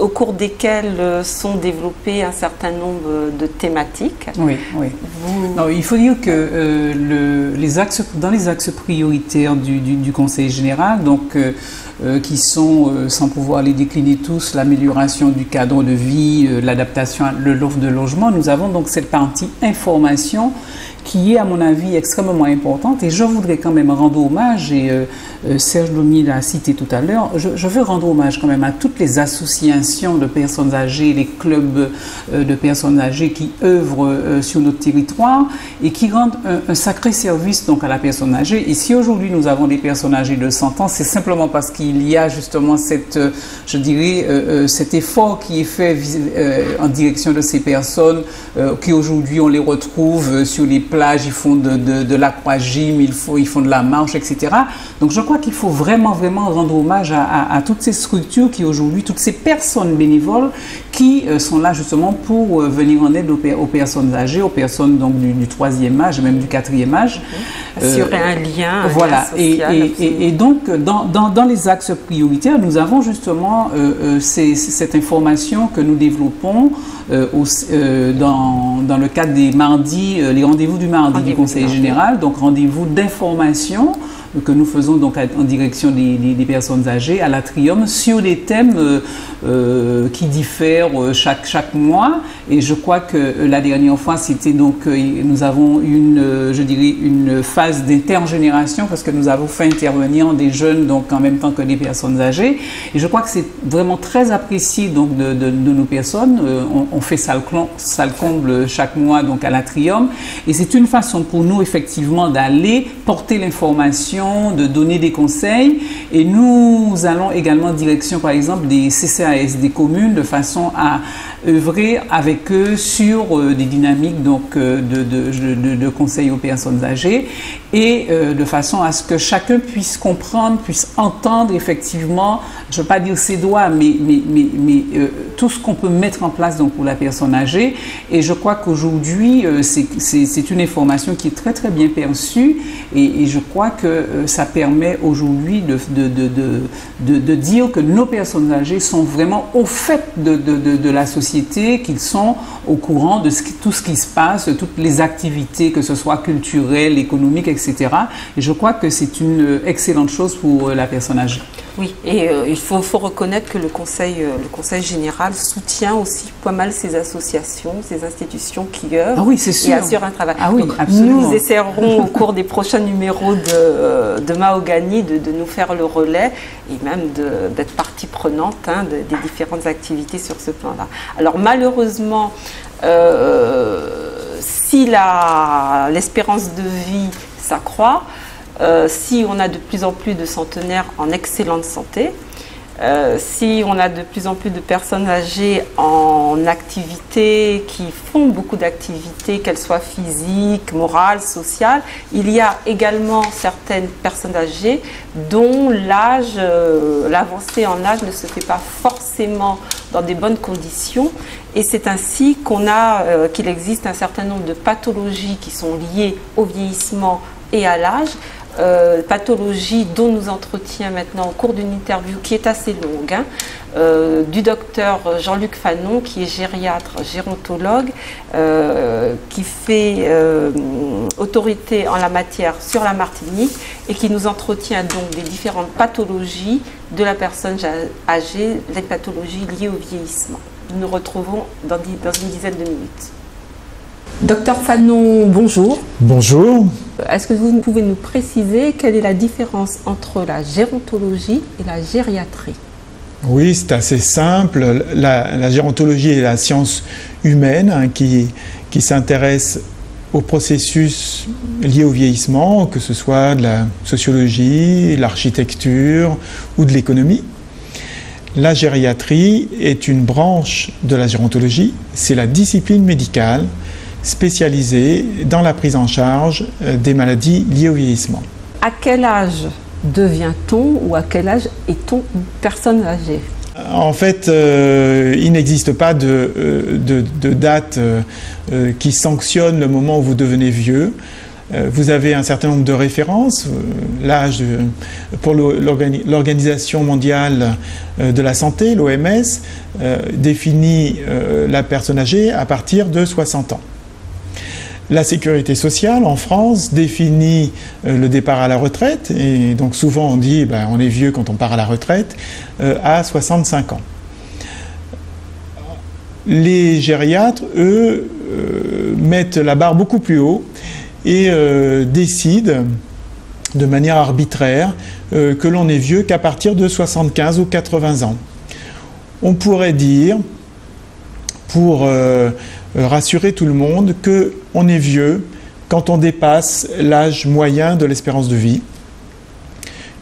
Au cours desquels sont développés un certain nombre de thématiques. Oui, oui. Non, il faut dire que dans les axes prioritaires du Conseil général, donc, qui sont, sans pouvoir les décliner tous, l'amélioration du cadre de vie, l'adaptation à l'offre de logement, nous avons donc cette partie information qui est, à mon avis, extrêmement importante. Et je voudrais quand même rendre hommage, et Serge Lomy l'a cité tout à l'heure, je veux rendre hommage quand même à toutes les associations de personnes âgées, les clubs de personnes âgées qui œuvrent sur notre territoire et qui rendent un sacré service donc à la personne âgée. Et si aujourd'hui nous avons des personnes âgées de 100 ans, c'est simplement parce qu'il y a justement je dirais, cet effort qui est fait en direction de ces personnes qui aujourd'hui on les retrouve sur les plages, ils font de l'aquagym, ils font de la marche, etc. Donc je crois qu'il faut vraiment rendre hommage à toutes ces structures qui aujourd'hui, toutes ces personnes bénévoles qui sont là justement pour venir en aide aux personnes âgées, aux personnes donc du 3e âge, même du 4e âge. Assurer un lien, voilà. Social, et donc dans les axes prioritaires, nous avons justement cette information que nous développons dans le cadre des mardis, les rendez-vous du mardi du Conseil général, donc rendez-vous d'information que nous faisons donc en direction des personnes âgées à l'Atrium sur des thèmes qui diffèrent chaque mois. Et je crois que la dernière fois, c'était donc, nous avons une phase d'intergénération parce que nous avons fait intervenir des jeunes donc en même temps que des personnes âgées. Et je crois que c'est vraiment très apprécié donc de nos personnes. On fait salle comble chaque mois donc à l'Atrium. Et c'est une façon pour nous effectivement d'aller porter l'information, de donner des conseils, et nous allons également en direction par exemple des CCAS des communes de façon à œuvrer avec eux sur des dynamiques donc, de conseils aux personnes âgées et de façon à ce que chacun puisse comprendre, puisse entendre effectivement, je ne veux pas dire ses doigts, mais tout ce qu'on peut mettre en place donc, pour la personne âgée. Et je crois qu'aujourd'hui, c'est une information qui est très bien perçue, et je crois que ça permet aujourd'hui de dire que nos personnes âgées sont vraiment au fait de la société, qu'ils sont au courant de tout ce qui se passe, toutes les activités, que ce soit culturelles, économiques, etc. Et je crois que c'est une excellente chose pour la personne âgée. Oui, et il faut reconnaître que le Conseil général soutient aussi pas mal ces associations, ces institutions qui œuvrent et assurent un travail. Ah oui, donc, absolument. nous essaierons au cours des prochains numéros de Mahogany de nous faire le relais et même d'être partie prenante des différentes activités sur ce plan-là. Alors malheureusement, si l'espérance de vie s'accroît, si on a de plus en plus de centenaires en excellente santé, si on a de plus en plus de personnes âgées en activité, qui font beaucoup d'activités, qu'elles soient physiques, morales, sociales, il y a également certaines personnes âgées dont l'avancée en âge ne se fait pas forcément dans des bonnes conditions. Et c'est ainsi qu'il existe un certain nombre de pathologies qui sont liées au vieillissement et à l'âge. Pathologie dont nous entretient maintenant au cours d'une interview qui est assez longue, du docteur Jean-Luc Fanon, qui est gériatre, gérontologue, qui fait autorité en la matière sur la Martinique et qui nous entretient donc des différentes pathologies de la personne âgée, les pathologies liées au vieillissement. Nous nous retrouvons dans une dizaine de minutes. Docteur Fanon, bonjour. Bonjour. Est-ce que vous pouvez nous préciser quelle est la différence entre la gérontologie et la gériatrie? Oui, c'est assez simple. La gérontologie est la science humaine qui s'intéresse aux processus liés au vieillissement, que ce soit de la sociologie, de l'architecture ou de l'économie. La gériatrie est une branche de la gérontologie, c'est la discipline médicale spécialisée dans la prise en charge des maladies liées au vieillissement. À quel âge devient-on ou à quel âge est-on une personne âgée? En fait, il n'existe pas de date qui sanctionne le moment où vous devenez vieux. Vous avez un certain nombre de références. L'âge, pour l'Organisation mondiale de la santé, l'OMS, définit la personne âgée à partir de 60 ans. La sécurité sociale en France définit le départ à la retraite, et donc souvent on dit on est vieux quand on part à la retraite, à 65 ans. Les gériatres, eux, mettent la barre beaucoup plus haut et décident de manière arbitraire que l'on est vieux qu'à partir de 75 ou 80 ans. On pourrait dire, pour rassurer tout le monde, qu'on est vieux quand on dépasse l'âge moyen de l'espérance de vie,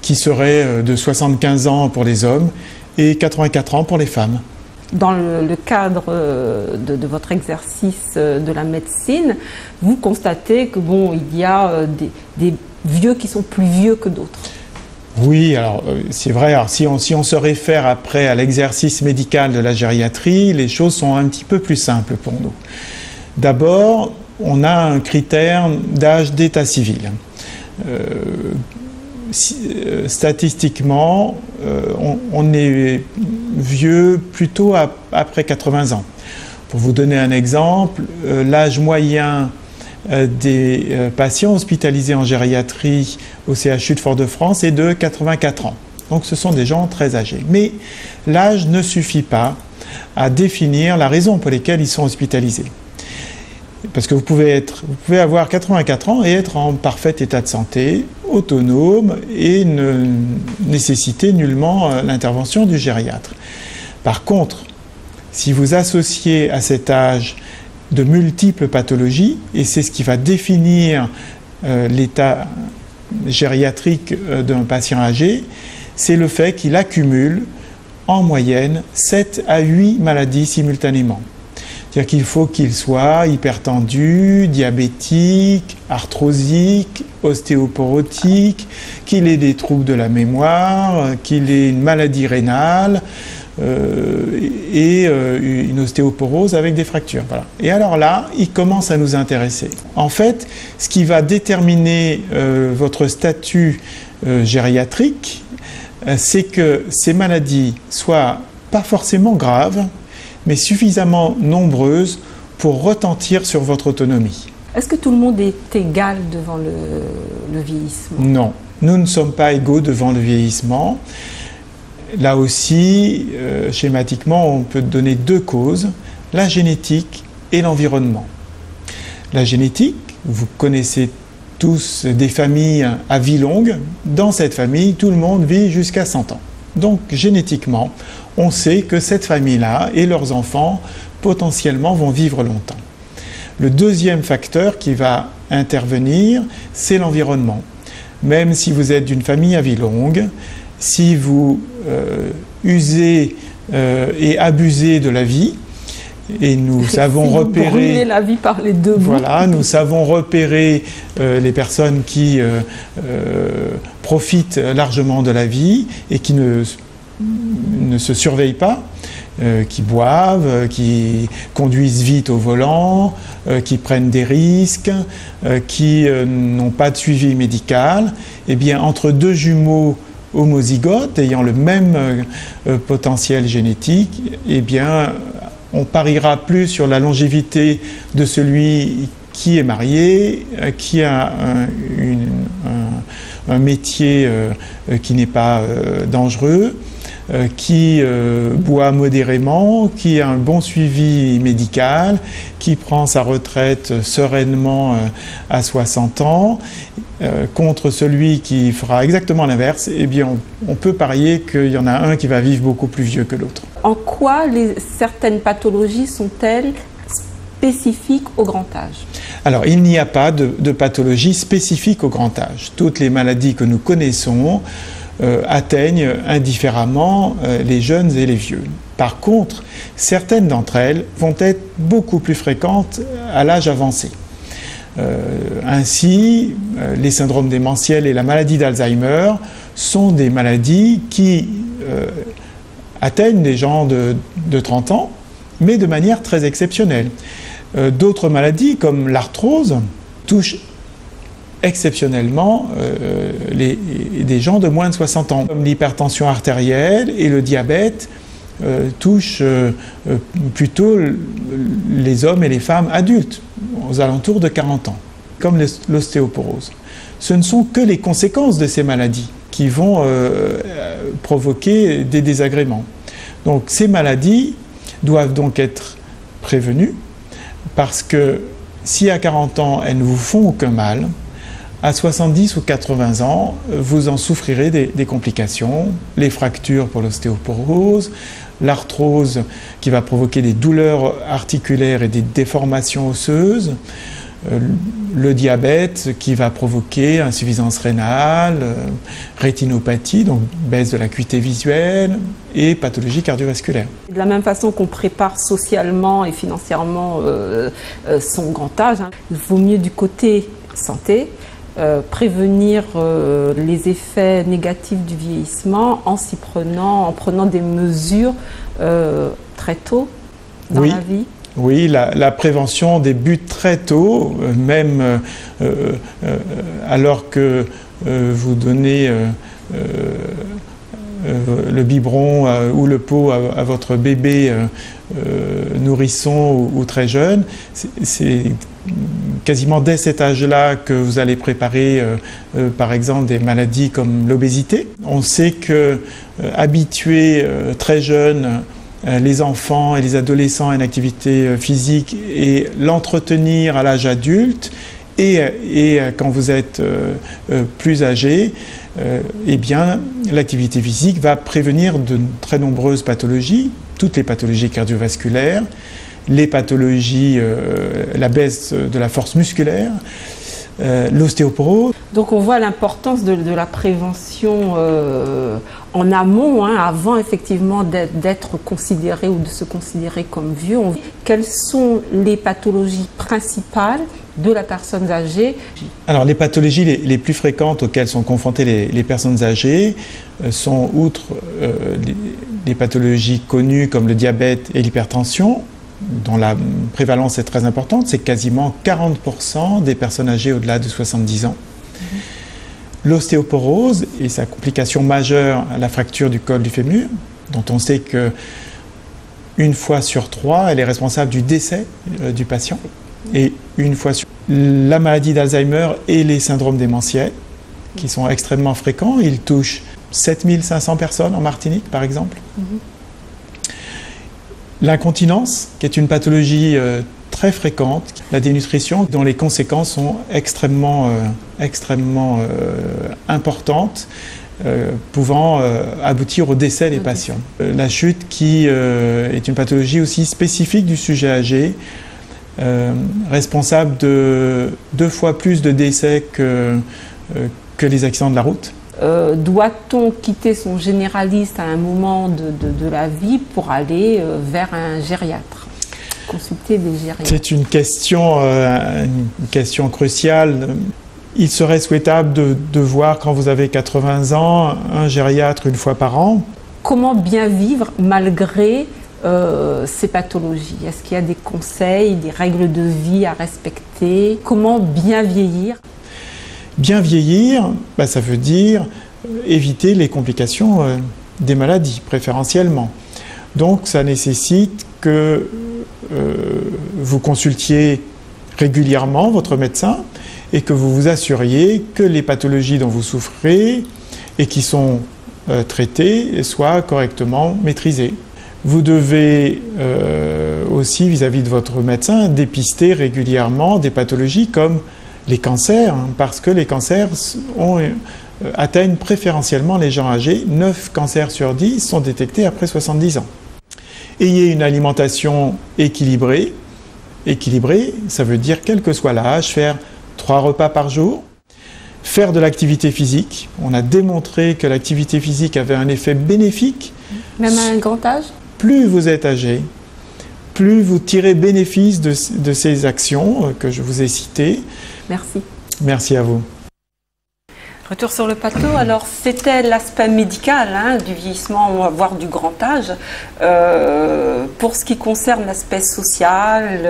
qui serait de 75 ans pour les hommes et 84 ans pour les femmes. Dans le cadre de votre exercice de la médecine, vous constatez que il y a des vieux qui sont plus vieux que d'autres. Oui, alors c'est vrai. Alors, si on se réfère après à l'exercice médical de la gériatrie, les choses sont un petit peu plus simples pour nous. D'abord, on a un critère d'âge d'état civil. Statistiquement, on est vieux plutôt après 80 ans. Pour vous donner un exemple, l'âge moyen des patients hospitalisés en gériatrie au CHU de Fort-de-France est de 84 ans. Donc ce sont des gens très âgés. Mais l'âge ne suffit pas à définir la raison pour laquelle ils sont hospitalisés. Parce que vous pouvez avoir 84 ans et être en parfait état de santé, autonome et ne nécessiter nullement l'intervention du gériatre. Par contre, si vous associez à cet âge de multiples pathologies, et c'est ce qui va définir l'état gériatrique d'un patient âgé, c'est le fait qu'il accumule en moyenne 7 à 8 maladies simultanément. C'est-à-dire qu'il faut qu'il soit hypertendu, diabétique, arthrosique, ostéoporotique, qu'il ait des troubles de la mémoire, qu'il ait une maladie rénale, et une ostéoporose avec des fractures. Voilà. Et alors là, il commence à nous intéresser. En fait, ce qui va déterminer votre statut gériatrique, c'est que ces maladies soient pas forcément graves, mais suffisamment nombreuses pour retentir sur votre autonomie. Est-ce que tout le monde est égal devant le vieillissement? Non, nous ne sommes pas égaux devant le vieillissement. Là aussi, schématiquement, on peut donner deux causes, la génétique et l'environnement. La génétique, vous connaissez tous des familles à vie longue. Dans cette famille, tout le monde vit jusqu'à 100 ans. Donc, génétiquement, on sait que cette famille-là et leurs enfants, potentiellement, vont vivre longtemps. Le deuxième facteur qui va intervenir, c'est l'environnement. Même si vous êtes d'une famille à vie longue, si vous usez et abusez de la vie, et nous savons repérer... Brûler la vie par les deux bouts. Voilà, nous savons repérer les personnes qui profitent largement de la vie et qui ne se surveillent pas, qui boivent, qui conduisent vite au volant, qui prennent des risques, qui n'ont pas de suivi médical. Eh bien, entre deux jumeaux homozygotes ayant le même potentiel génétique, eh bien, on pariera plus sur la longévité de celui qui est marié, qui a un métier qui n'est pas dangereux, qui boit modérément, qui a un bon suivi médical, qui prend sa retraite sereinement à 60 ans, contre celui qui fera exactement l'inverse, eh bien on peut parier qu'il y en a un qui va vivre beaucoup plus vieux que l'autre. En quoi certaines pathologies sont-elles spécifiques au grand âge? Alors, il n'y a pas de pathologie spécifique au grand âge. Toutes les maladies que nous connaissons atteignent indifféremment les jeunes et les vieux. Par contre, certaines d'entre elles vont être beaucoup plus fréquentes à l'âge avancé. Ainsi, les syndromes démentiels et la maladie d'Alzheimer sont des maladies qui atteignent des gens de 30 ans, mais de manière très exceptionnelle. D'autres maladies, comme l'arthrose, touchent exceptionnellement des gens de moins de 60 ans. Comme l'hypertension artérielle et le diabète touchent plutôt les hommes et les femmes adultes, aux alentours de 40 ans, comme l'ostéoporose. Ce ne sont que les conséquences de ces maladies qui vont provoquer des désagréments. Donc ces maladies doivent donc être prévenues, parce que si à 40 ans elles ne vous font aucun mal, à 70 ou 80 ans, vous en souffrirez des complications, les fractures pour l'ostéoporose, l'arthrose qui va provoquer des douleurs articulaires et des déformations osseuses, le diabète qui va provoquer insuffisance rénale, rétinopathie, donc baisse de l'acuité visuelle et pathologie cardiovasculaire. De la même façon qu'on prépare socialement et financièrement son grand âge, il vaut mieux du côté santé prévenir les effets négatifs du vieillissement en prenant des mesures très tôt dans la vie. Oui, la prévention débute très tôt, même alors que vous donnez le biberon ou le pot à votre bébé nourrisson ou très jeune. C'est quasiment dès cet âge-là que vous allez préparer, par exemple, des maladies comme l'obésité. On sait que habituer très jeune les enfants et les adolescents à une activité physique et l'entretenir à l'âge adulte et quand vous êtes plus âgé, eh bien l'activité physique va prévenir de très nombreuses pathologies, toutes les pathologies cardiovasculaires, les pathologies, la baisse de la force musculaire, l'ostéoporose. Donc on voit l'importance de la prévention en amont, avant effectivement d'être considéré ou de se considérer comme vieux. Quelles sont les pathologies principales de la personne âgée? Alors les pathologies les plus fréquentes auxquelles sont confrontées les personnes âgées sont, outre les pathologies connues comme le diabète et l'hypertension, dont la prévalence est très importante, c'est quasiment 40% des personnes âgées au-delà de 70 ans. L'ostéoporose et sa complication majeure, la fracture du col du fémur, dont on sait que une fois sur 3, elle est responsable du décès du patient. Et une fois sur la maladie d'Alzheimer et les syndromes démentiels, qui sont extrêmement fréquents. Ils touchent 7500 personnes en Martinique, par exemple. L'incontinence, qui est une pathologie très fréquente, la dénutrition, dont les conséquences sont extrêmement importantes, pouvant aboutir au décès des patients. La chute, qui est une pathologie aussi spécifique du sujet âgé, responsable de 2 fois plus de décès que les accidents de la route. Doit-on quitter son généraliste à un moment de la vie pour aller vers un gériatre, consulter des gériatres? C'est une question cruciale. Il serait souhaitable de voir, quand vous avez 80 ans, un gériatre une fois par an. Comment bien vivre malgré ces pathologies? Est-ce qu'il y a des conseils, des règles de vie à respecter? Comment bien vieillir? Bien vieillir, ça veut dire éviter les complications des maladies, préférentiellement. Donc ça nécessite que vous consultiez régulièrement votre médecin et que vous vous assuriez que les pathologies dont vous souffrez et qui sont traitées soient correctement maîtrisées. Vous devez aussi, vis-à-vis de votre médecin, dépister régulièrement des pathologies comme les cancers, parce que les cancers atteignent préférentiellement les gens âgés. 9 cancers sur 10 sont détectés après 70 ans. Ayez une alimentation équilibrée. Équilibrée, ça veut dire, quel que soit l'âge, faire 3 repas par jour, faire de l'activité physique. On a démontré que l'activité physique avait un effet bénéfique. Même à un grand âge? Plus vous êtes âgé, plus vous tirez bénéfice de ces actions que je vous ai citées. Merci. Merci à vous. Retour sur le plateau. Alors, c'était l'aspect médical du vieillissement, voire du grand âge. Pour ce qui concerne l'aspect social,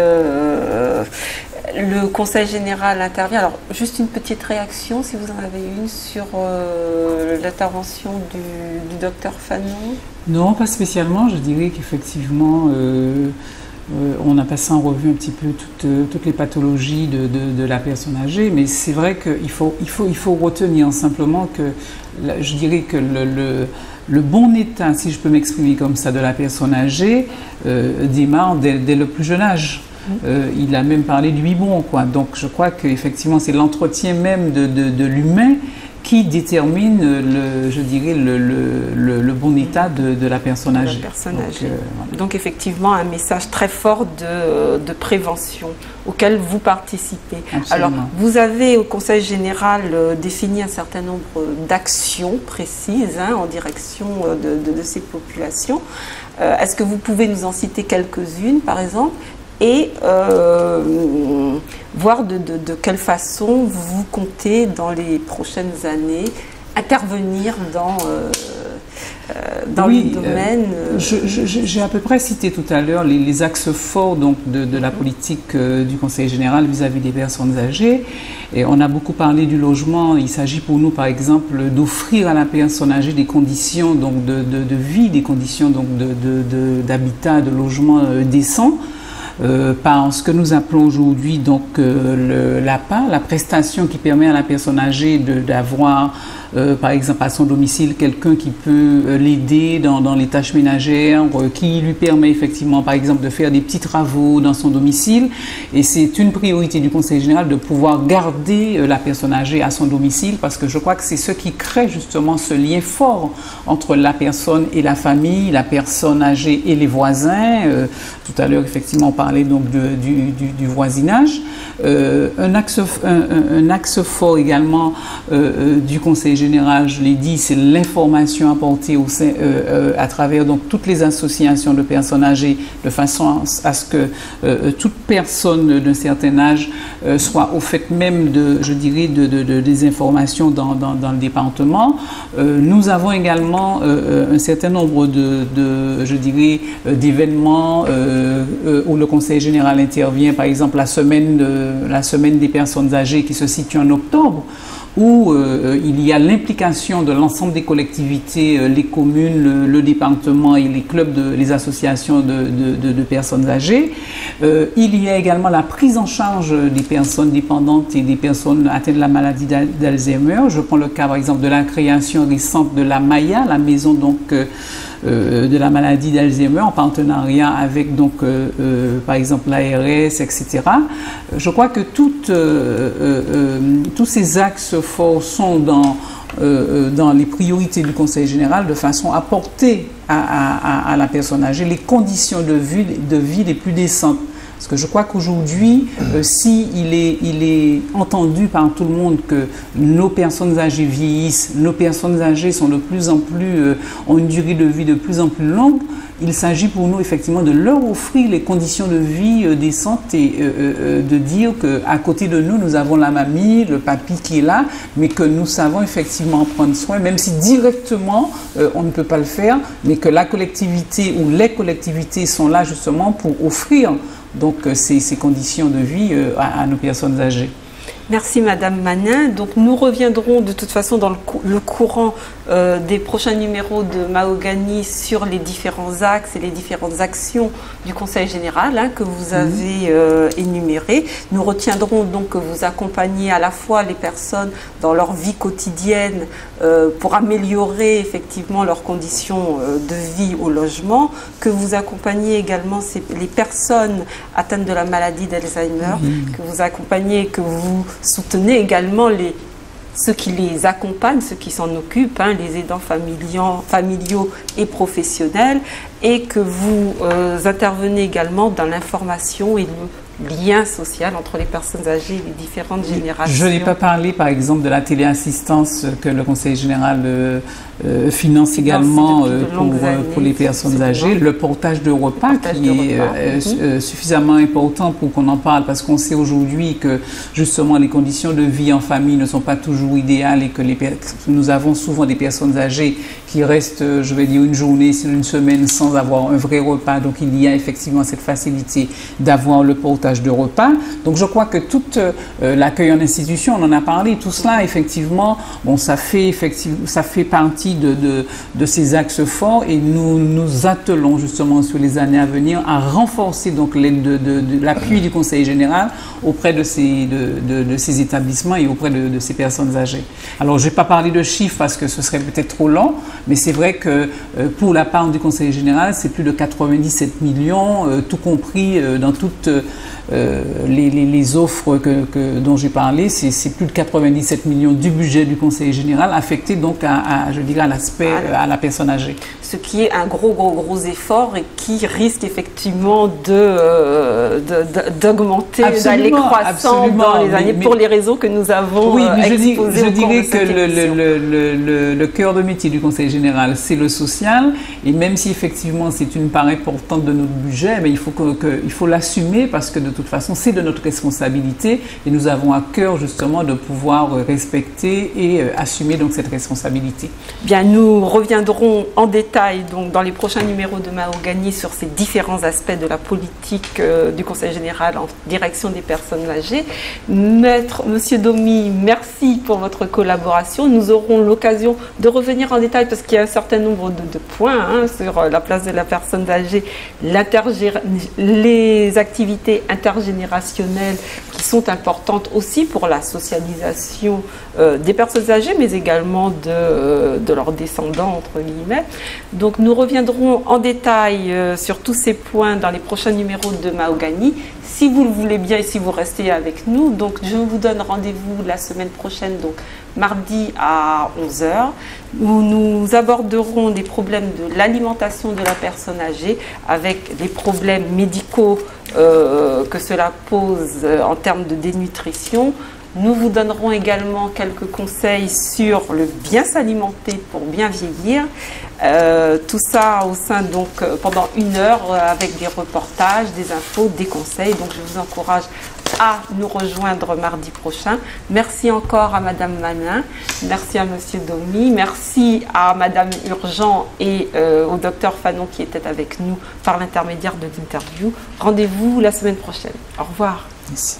le Conseil général intervient. Alors, juste une petite réaction, si vous en avez une, sur l'intervention du docteur Fanon. Non, pas spécialement. Je dirais qu'effectivement, on a passé en revue un petit peu toutes les pathologies de la personne âgée, mais c'est vrai qu'il faut retenir simplement que, je dirais que le bon état, si je peux m'exprimer comme ça, de la personne âgée démarre dès le plus jeune âge. Il a même parlé du bon, quoi. Donc je crois qu'effectivement c'est l'entretien même de l'humain qui détermine le bon état de la personne âgée. Voilà. Donc effectivement un message très fort de prévention auquel vous participez. Absolument. Alors vous avez au Conseil général défini un certain nombre d'actions précises en direction de ces populations. Est-ce que vous pouvez nous en citer quelques-unes par exemple? Et voir de quelle façon vous comptez dans les prochaines années intervenir dans le domaine. J'ai à peu près cité tout à l'heure les axes forts donc, de la politique du Conseil général vis-à-vis des personnes âgées. Et on a beaucoup parlé du logement. Il s'agit pour nous, par exemple, d'offrir à la personne âgée des conditions donc, de vie, des conditions donc, d'habitat, de logement décent. Par ce que nous appelons aujourd'hui donc l'APA, la prestation qui permet à la personne âgée d'avoir par exemple à son domicile quelqu'un qui peut l'aider dans les tâches ménagères, qui lui permet effectivement par exemple de faire des petits travaux dans son domicile. Et c'est une priorité du Conseil général de pouvoir garder la personne âgée à son domicile, parce que je crois que c'est ce qui crée justement ce lien fort entre la personne et la famille, la personne âgée et les voisins. Tout à l'heure effectivement on parlait parlé donc du voisinage. Un axe fort également du Conseil général, je l'ai dit, c'est l'information apportée à travers donc toutes les associations de personnes âgées, de façon à ce que toute personne d'un certain âge soit au fait même je dirais, des informations dans le département. Nous avons également un certain nombre je dirais, d'événements où le Conseil général intervient, par exemple la semaine des personnes âgées qui se situe en octobre, où il y a l'implication de l'ensemble des collectivités, les communes, le département et les clubs, les associations de personnes âgées. Il y a également la prise en charge des personnes dépendantes et des personnes atteintes de la maladie d'Alzheimer. Je prends le cas par exemple de la création récente de la MAIA, la maison donc de la maladie d'Alzheimer, en partenariat avec donc par exemple l'ARS, etc. Je crois que tous ces axes forts sont dans les priorités du Conseil général, de façon à porter à la personne âgée les conditions de vie les plus décentes. Parce que je crois qu'aujourd'hui, il est entendu par tout le monde que nos personnes âgées vieillissent, nos personnes âgées sont de plus en plus, ont une durée de vie de plus en plus longue, il s'agit pour nous effectivement de leur offrir les conditions de vie décentes et de dire qu'à côté de nous, nous avons la mamie, le papy qui est là, mais que nous savons effectivement prendre soin, même si directement on ne peut pas le faire, mais que la collectivité ou les collectivités sont là justement pour offrir donc ces conditions de vie à nos personnes âgées. Merci Madame Manin. Donc nous reviendrons de toute façon dans le courant des prochains numéros de Mahogany sur les différents axes et les différentes actions du Conseil général que vous avez énumérées. Nous retiendrons donc que vous accompagnez à la fois les personnes dans leur vie quotidienne pour améliorer effectivement leurs conditions de vie au logement, que vous accompagnez également les personnes atteintes de la maladie d'Alzheimer, que vous accompagnez, que vous soutenez également ceux qui les accompagnent, ceux qui s'en occupent, les aidants familiaux et professionnels, et que vous intervenez également dans l'information et le lien social entre les personnes âgées et les différentes générations. Je n'ai pas parlé par exemple de la téléassistance que le Conseil général finance également pour les personnes âgées, le portage de repas qui est suffisamment important pour qu'on en parle, parce qu'on sait aujourd'hui que justement les conditions de vie en famille ne sont pas toujours idéales et que nous avons souvent des personnes âgées qui restent, je vais dire, une journée, une semaine sans avoir un vrai repas. Donc il y a effectivement cette facilité d'avoir le portage de repas. Donc je crois que tout l'accueil en institution, on en a parlé, tout cela effectivement, bon, ça fait partie de ces axes forts, et nous nous attelons justement sur les années à venir à renforcer donc l'appui du Conseil général auprès de ces établissements et auprès de ces personnes âgées. Alors je ne vais pas parler de chiffres parce que ce serait peut-être trop long, mais c'est vrai que pour la part du Conseil général, c'est plus de 97 millions, tout compris dans toutes les offres dont j'ai parlé. C'est plus de 97 millions du budget du Conseil général affecté donc je dirais à l'aspect à la personne âgée. Ce qui est un gros effort et qui risque effectivement d'augmenter, d'aller croissant dans les années pour les raisons que nous avons exposées. Je dirais que le cœur de métier du Conseil général, c'est le social, et même si effectivement c'est une part importante de notre budget, mais il faut l'assumer, parce que de toute façon c'est de notre responsabilité et nous avons à cœur justement de pouvoir respecter et assumer donc cette responsabilité. Bien, nous reviendrons en détail donc dans les prochains numéros de Mahogany sur ces différents aspects de la politique du Conseil général en direction des personnes âgées. Monsieur Domi, merci pour votre collaboration. Nous aurons l'occasion de revenir en détail parce qu'il y a un certain nombre de points sur la place de la personne âgée, les activités intergénérationnelles qui sont importantes aussi pour la socialisation des personnes âgées, mais également de leurs descendants, entre guillemets. Donc nous reviendrons en détail sur tous ces points dans les prochains numéros de Mahogany. si vous le voulez bien et si vous restez avec nous. Donc je vous donne rendez-vous la semaine prochaine, donc mardi à 11 h, où nous aborderons des problèmes de l'alimentation de la personne âgée avec les problèmes médicaux que cela pose en termes de dénutrition. Nous vous donnerons également quelques conseils sur le bien s'alimenter pour bien vieillir. Tout ça au sein donc pendant 1 heure avec des reportages, des infos, des conseils. Donc je vous encourage à nous rejoindre mardi prochain. Merci encore à Madame Manin, merci à Monsieur Domi, merci à Madame Urgent et au Docteur Fanon qui était avec nous par l'intermédiaire de l'interview. Rendez-vous la semaine prochaine. Au revoir. Merci.